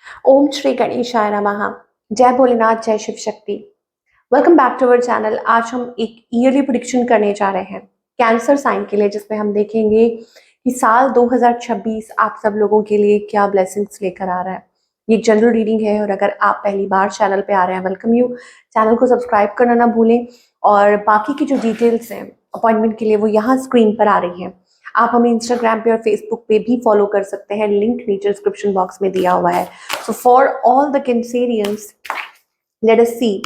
ओम श्री गणेशाय नमः। जय भोलेनाथ, जय Shiv Shakti. Welcome back to our channel. आज हम एक ईयरली प्रेडिक्शन करने जा रहे हैं कैंसर साइन के लिए, जिसमें हम देखेंगे कि साल 2026 आप सब लोगों के लिए क्या ब्लेसिंग्स लेकर आ रहा है। ये एक जनरल रीडिंग है और अगर आप पहली बार चैनल पे आ रहे हैं, वेलकम यू। चैनल को सब्सक्राइब करना ना भूलें और बाकी की जो डिटेल्स हैं अपॉइंटमेंट के लिए वो यहाँ स्क्रीन पर आ रही हैं। आप हमें इंस्टाग्राम पे और फेसबुक पे भी फॉलो कर सकते हैं, लिंक नीचे डिस्क्रिप्शन बॉक्स में दिया हुआ है। So for all the Cancerians, let us see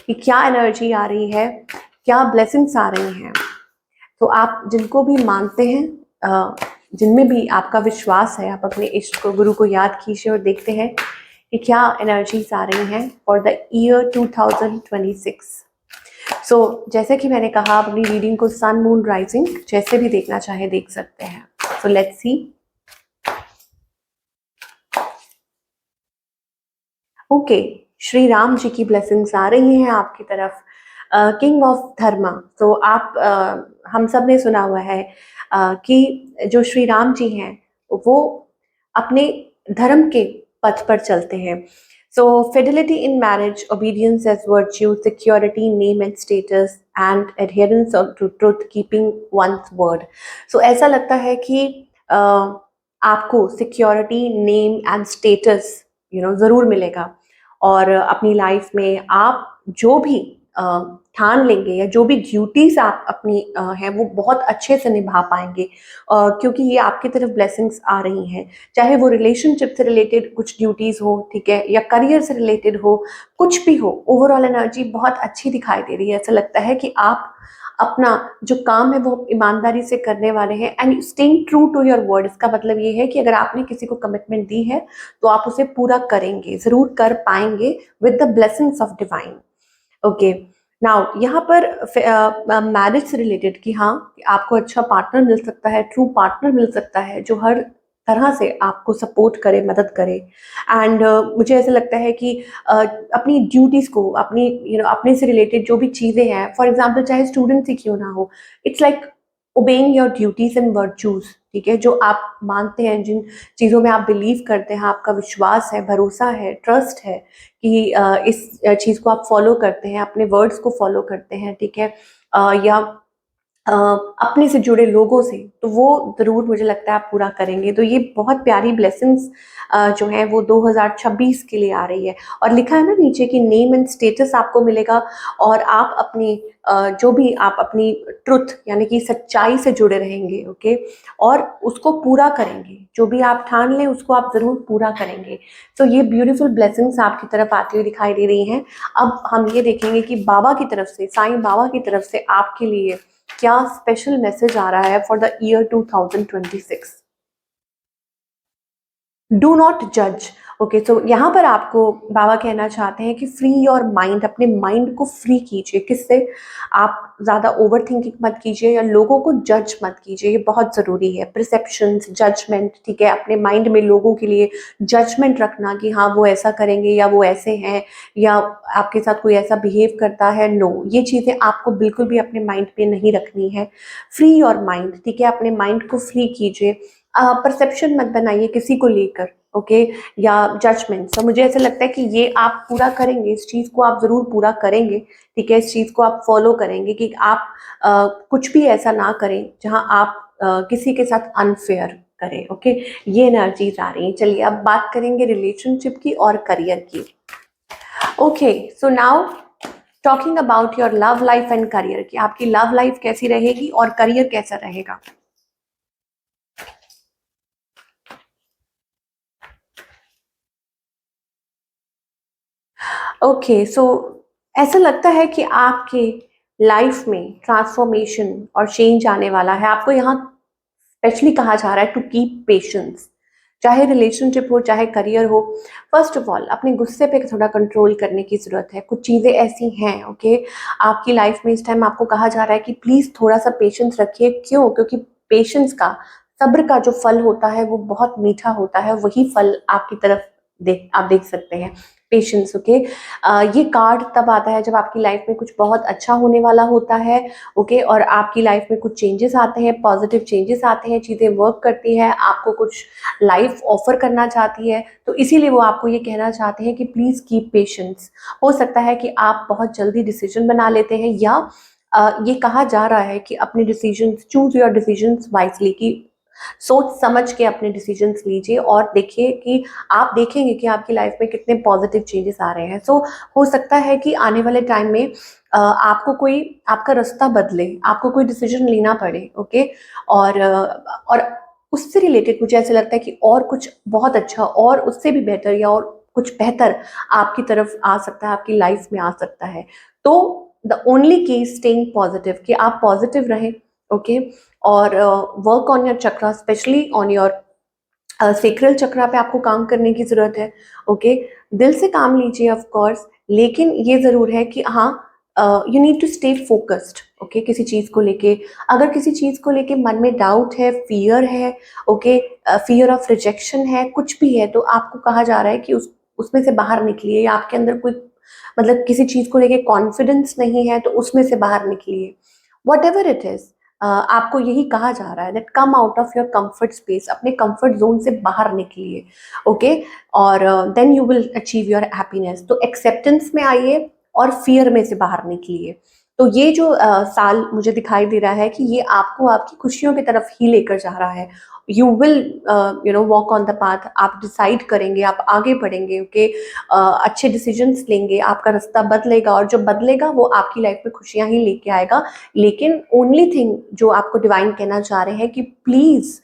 कि क्या एनर्जी आ रही है, क्या ब्लेसिंग्स आ रही हैं। तो आप जिनको भी मानते हैं, जिनमें भी आपका विश्वास है, आप अपने इष्ट को, गुरु को याद कीजिए और देखते हैं कि क्या एनर्जीज आ रही हैं फॉर द ईयर 2026। सो जैसे कि मैंने कहा, अपनी रीडिंग को सन मून राइजिंग जैसे भी देखना चाहे देख सकते हैं। So let's see. Okay, Shri Ram ji की ब्लेसिंग्स आ रही हैं आपकी तरफ। King of dharma. तो आप हम सब ने सुना हुआ है कि जो श्री राम जी हैं वो अपने धर्म के पथ पर चलते हैं। सो fidelity in marriage, obedience as virtue, security, name and status, and adherence to truth, keeping one's word. So ऐसा लगता है कि आपको सिक्योरिटी, नेम एंड स्टेटस ज़रूर मिलेगा और अपनी लाइफ में आप जो भी ठान लेंगे या जो भी ड्यूटीज आप अपनी हैं वो बहुत अच्छे से निभा पाएंगे, क्योंकि ये आपकी तरफ ब्लेसिंग्स आ रही हैं। चाहे वो रिलेशनशिप से रिलेटेड कुछ ड्यूटीज हो, ठीक है, या करियर से रिलेटेड हो, कुछ भी हो, ओवरऑल एनर्जी बहुत अच्छी दिखाई दे रही है। ऐसा लगता है कि आप अपना जो काम है वो ईमानदारी से करने वाले हैं and staying true to your word. इसका मतलब ये है कि अगर आपने किसी को कमिटमेंट दी है तो आप उसे पूरा करेंगे, जरूर कर पाएंगे with the blessings of divine. Okay, now यहाँ पर मैरिज से रिलेटेड कि हाँ, आपको अच्छा पार्टनर मिल सकता है, ट्रू पार्टनर मिल सकता है जो हर तरह से आपको सपोर्ट करे, मदद करे। एंड मुझे ऐसा लगता है कि अपनी ड्यूटीज को, अपनी अपने से रिलेटेड जो भी चीज़ें हैं, फॉर एग्जाम्पल चाहे स्टूडेंट ही क्यों ना हो, it's like obeying your duties and virtues. ठीक है, जो आप मानते हैं, जिन चीज़ों में आप बिलीव करते हैं, आपका विश्वास है, भरोसा है, ट्रस्ट है कि इस चीज़ को आप फॉलो करते हैं, अपने वर्ड्स को फॉलो करते हैं, ठीक है, या अ, अपने से जुड़े लोगों से, तो वो ज़रूर मुझे लगता है आप पूरा करेंगे। तो ये बहुत प्यारी ब्लेसिंग्स जो हैं वो 2026 के लिए आ रही है। और लिखा है ना नीचे कि नेम एंड स्टेटस आपको मिलेगा और आप अपनी जो भी आप अपनी ट्रुथ यानी कि सच्चाई से जुड़े रहेंगे, ओके, और उसको पूरा करेंगे। जो भी आप ठान लें उसको आप ज़रूर पूरा करेंगे। तो ये ब्यूटीफुल ब्लेसिंग्स आपकी तरफ आती हुई दिखाई दे रही हैं। अब हम ये देखेंगे कि बाबा की तरफ से, साईं बाबा की तरफ से आपके लिए क्या स्पेशल मैसेज आ रहा है for the year 2026। Do not जज। ओके, तो यहाँ पर आपको बाबा कहना चाहते हैं कि फ्री योर माइंड, अपने माइंड को फ्री कीजिए। किससे? आप ज़्यादा ओवर थिंकिंग मत कीजिए या लोगों को जज मत कीजिए, ये बहुत ज़रूरी है। परसेप्शंस, जजमेंट, ठीक है, अपने माइंड में लोगों के लिए जजमेंट रखना कि हाँ वो ऐसा करेंगे या वो ऐसे हैं या आपके साथ कोई ऐसा बिहेव करता है, नो, ये चीज़ें आपको बिल्कुल भी अपने माइंड पे नहीं रखनी है। फ्री योर माइंड, ठीक है, अपने माइंड को फ्री कीजिए। परसेप्शन मत बनाइए किसी को लेकर, ओके, या जजमेंट। तो मुझे ऐसा लगता है कि ये आप पूरा करेंगे, इस चीज़ को आप ज़रूर पूरा करेंगे, ठीक है, इस चीज़ को आप फॉलो करेंगे कि आप कुछ भी ऐसा ना करें जहां आप किसी के साथ अनफेयर करें। ओके, ये एनर्जीज आ रही हैं। चलिए अब बात करेंगे रिलेशनशिप की और करियर की। Okay, so now talking about your love life and career की, आपकी लव लाइफ कैसी रहेगी और करियर कैसा रहेगा। ओके, सो ऐसा लगता है कि आपके लाइफ में ट्रांसफॉर्मेशन और चेंज आने वाला है। आपको यहाँ स्पेशली कहा जा रहा है टू कीप पेशेंस, चाहे रिलेशनशिप हो चाहे करियर हो। फर्स्ट ऑफ ऑल अपने गुस्से पे थोड़ा कंट्रोल करने की ज़रूरत है। कुछ चीज़ें ऐसी हैं, ओके, आपकी लाइफ में इस टाइम आपको कहा जा रहा है कि प्लीज़ थोड़ा सा पेशेंस रखिए। क्यों? क्योंकि पेशेंस का, सब्र का जो फल होता है वो बहुत मीठा होता है, वही फल आपकी तरफ आप देख सकते हैं, पेशेंस। ओके, ये कार्ड तब आता है जब आपकी लाइफ में कुछ बहुत अच्छा होने वाला होता है। ओके, और आपकी लाइफ में कुछ चेंजेस आते हैं, पॉजिटिव चेंजेस आते हैं, चीज़ें वर्क करती है, आपको कुछ लाइफ ऑफर करना चाहती है, तो इसीलिए वो आपको ये कहना चाहते हैं कि प्लीज़ कीप पेशेंस। हो सकता है कि आप बहुत जल्दी डिसीजन बना लेते हैं, या ये कहा जा रहा है कि अपने decisions, choose your decisions wisely, कि सोच समझ के अपने डिसीजंस लीजिए और देखिए कि आप देखेंगे कि आपकी लाइफ में कितने पॉजिटिव चेंजेस आ रहे हैं। सो हो सकता है कि आने वाले टाइम में आपको कोई आपका रास्ता बदले, आपको कोई डिसीजन लेना पड़े। ओके, और उससे रिलेटेड मुझे ऐसा लगता है कि और कुछ बहुत अच्छा और उससे भी बेहतर या और कुछ बेहतर आपकी तरफ आ सकता है, आपकी लाइफ में आ सकता है। तो the only key staying positive, कि आप पॉजिटिव रहें। ओके, और work on your chakra, specially on your sacral chakra पे आपको काम करने की जरूरत है। ओके, दिल से काम लीजिए ऑफ कोर्स, लेकिन ये जरूर है कि हाँ, you need to stay focused. Okay, किसी चीज को लेके, अगर किसी चीज को लेके मन में डाउट है, फियर है, ओके, फियर ऑफ रिजेक्शन है, कुछ भी है, तो आपको कहा जा रहा है कि उसमें से बाहर निकलिए। या आपके अंदर कोई, मतलब किसी चीज को लेके कॉन्फिडेंस नहीं है, तो उसमें से बाहर निकलिए। वट एवर इट इज, आपको यही कहा जा रहा है that come out of your comfort space, अपने कंफर्ट जोन से बाहर निकलिए। ओके, और then you will achieve your happiness. तो एक्सेप्टेंस में आइए और फियर में से बाहर निकलिए। तो ये जो साल मुझे दिखाई दे रहा है कि ये आपको आपकी खुशियों की तरफ ही लेकर जा रहा है। You will walk on the path, आप डिसाइड करेंगे, आप आगे बढ़ेंगे। ओके, अच्छे डिसीजंस लेंगे, आपका रास्ता बदलेगा, और जो बदलेगा वो आपकी लाइफ में खुशियां ही लेके आएगा। लेकिन ओनली थिंग जो आपको डिवाइन कहना चाह रहे हैं कि प्लीज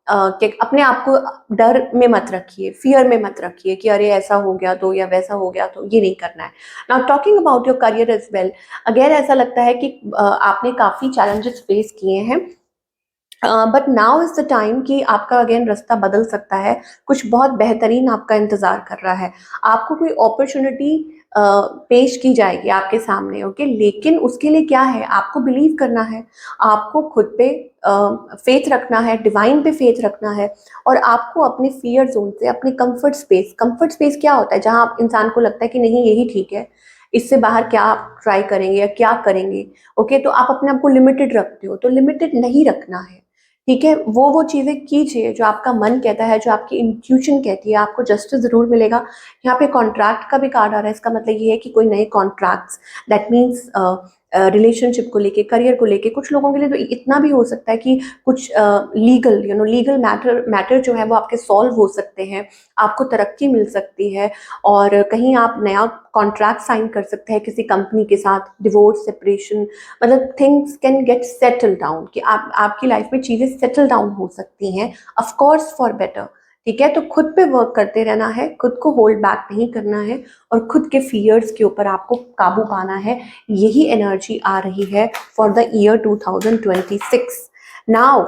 कि अपने आप को डर में मत रखिए, फियर में मत रखिए कि अरे ऐसा हो गया तो, या वैसा हो गया तो, ये नहीं करना है। Now talking about your career as well, again ऐसा लगता है कि आपने काफी चैलेंजेस फेस किए हैं, but now is the time कि आपका अगेन रास्ता बदल सकता है। कुछ बहुत बेहतरीन आपका इंतजार कर रहा है, आपको कोई अपॉर्चुनिटी पेश की जाएगी आपके सामने। ओके, लेकिन उसके लिए क्या है, आपको बिलीव करना है, आपको खुद पे फेथ रखना है, डिवाइन पे फेथ रखना है, और आपको अपने फियर जोन से, अपने कंफर्ट स्पेस क्या होता है, जहां आप इंसान को लगता है कि नहीं यही ठीक है, इससे बाहर क्या आप ट्राई करेंगे या क्या करेंगे। ओके, तो आप अपने आप को लिमिटेड रखते हो, तो लिमिटेड नहीं रखना है। ठीक है, वो चीजें कीजिए जो आपका मन कहता है, जो आपकी इंट्यूशन कहती है, आपको जस्टिस जरूर मिलेगा। यहाँ पे कॉन्ट्रैक्ट का भी कार्ड आ रहा है, इसका मतलब ये है कि कोई नए कॉन्ट्रैक्ट्स, दैट मीन्स रिलेशनशिप को लेके, करियर को लेके, कुछ लोगों के लिए तो इतना भी हो सकता है कि कुछ लीगल मैटर जो है वो आपके सॉल्व हो सकते हैं, आपको तरक्की मिल सकती है, और कहीं आप नया कॉन्ट्रैक्ट साइन कर सकते हैं किसी कंपनी के साथ, डिवोर्स, सेपरेशन, मतलब things can get settle down, कि आपकी लाइफ में चीजें सेटल डाउन हो सकती हैं, ऑफ कोर्स फॉर बेटर। ठीक है, तो खुद पे वर्क करते रहना है, खुद को होल्ड बैक नहीं करना है, और खुद के फियर्स के ऊपर आपको काबू पाना है। यही एनर्जी आ रही है for the year 2026। Now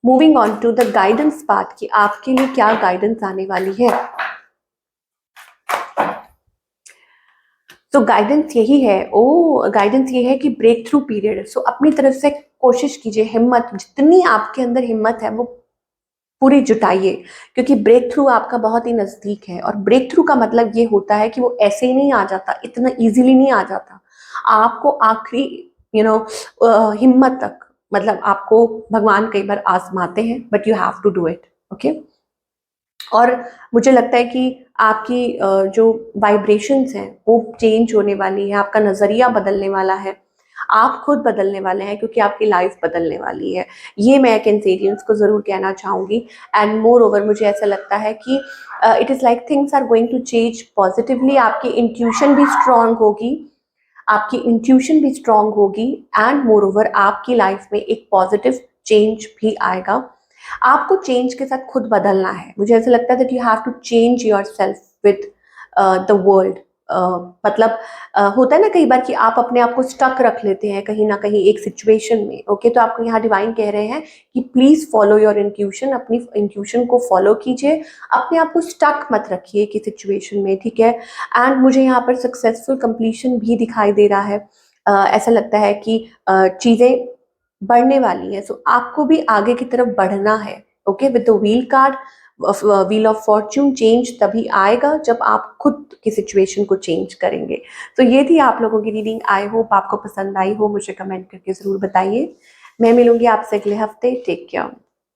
moving on to the guidance part, कि आपके लिए क्या गाइडेंस आने वाली है। तो गाइडेंस यही है, गाइडेंस ये है कि ब्रेक थ्रू पीरियड। सो अपनी तरफ से कोशिश कीजिए, हिम्मत, जितनी आपके अंदर हिम्मत है वो पूरी जुटाइए, क्योंकि ब्रेक थ्रू आपका बहुत ही नजदीक है। और ब्रेक थ्रू का मतलब ये होता है कि वो ऐसे ही नहीं आ जाता, इतना इजीली नहीं आ जाता, आपको आखिरी हिम्मत तक, मतलब आपको भगवान कई बार आजमाते हैं, but you have to do it. Okay, और मुझे लगता है कि आपकी जो वाइब्रेशंस हैं वो चेंज होने वाली है, आपका नजरिया बदलने वाला है, आप खुद बदलने वाले हैं, क्योंकि आपकी लाइफ बदलने वाली है। ये मैं कैंसेरियंस को जरूर कहना चाहूंगी। एंड मोर ओवर मुझे ऐसा लगता है कि it is like things are going to change positively, आपकी इंट्यूशन भी स्ट्रांग होगी, आपकी इंट्यूशन भी स्ट्रांग होगी, एंड मोर ओवर आपकी लाइफ में एक पॉजिटिव चेंज भी आएगा। आपको चेंज के साथ खुद बदलना है। मुझे ऐसा लगता है that you have to change yourself with the world. मतलब होता है ना कई बार कि आप अपने आप को स्टक रख लेते हैं कहीं ना कहीं एक सिचुएशन में। ओके, तो आपको यहाँ डिवाइन कह रहे हैं कि प्लीज फॉलो योर इंट्यूशन, अपनी इंट्यूशन को फॉलो कीजिए, अपने आप को स्टक मत रखिए कि सिचुएशन में। ठीक है, एंड मुझे यहाँ पर सक्सेसफुल कंप्लीशन भी दिखाई दे रहा है। ऐसा लगता है कि चीजें बढ़ने वाली है, सो आपको भी आगे की तरफ बढ़ना है। Okay, with the wheel card, wheel of Fortune change तभी आएगा जब आप खुद की सिचुएशन को चेंज करेंगे। तो ये थी आप लोगों की रीडिंग। आई होप आपको पसंद आई हो। मुझे कमेंट करके ज़रूर बताइए। मैं मिलूंगी आपसे अगले हफ्ते। Take care.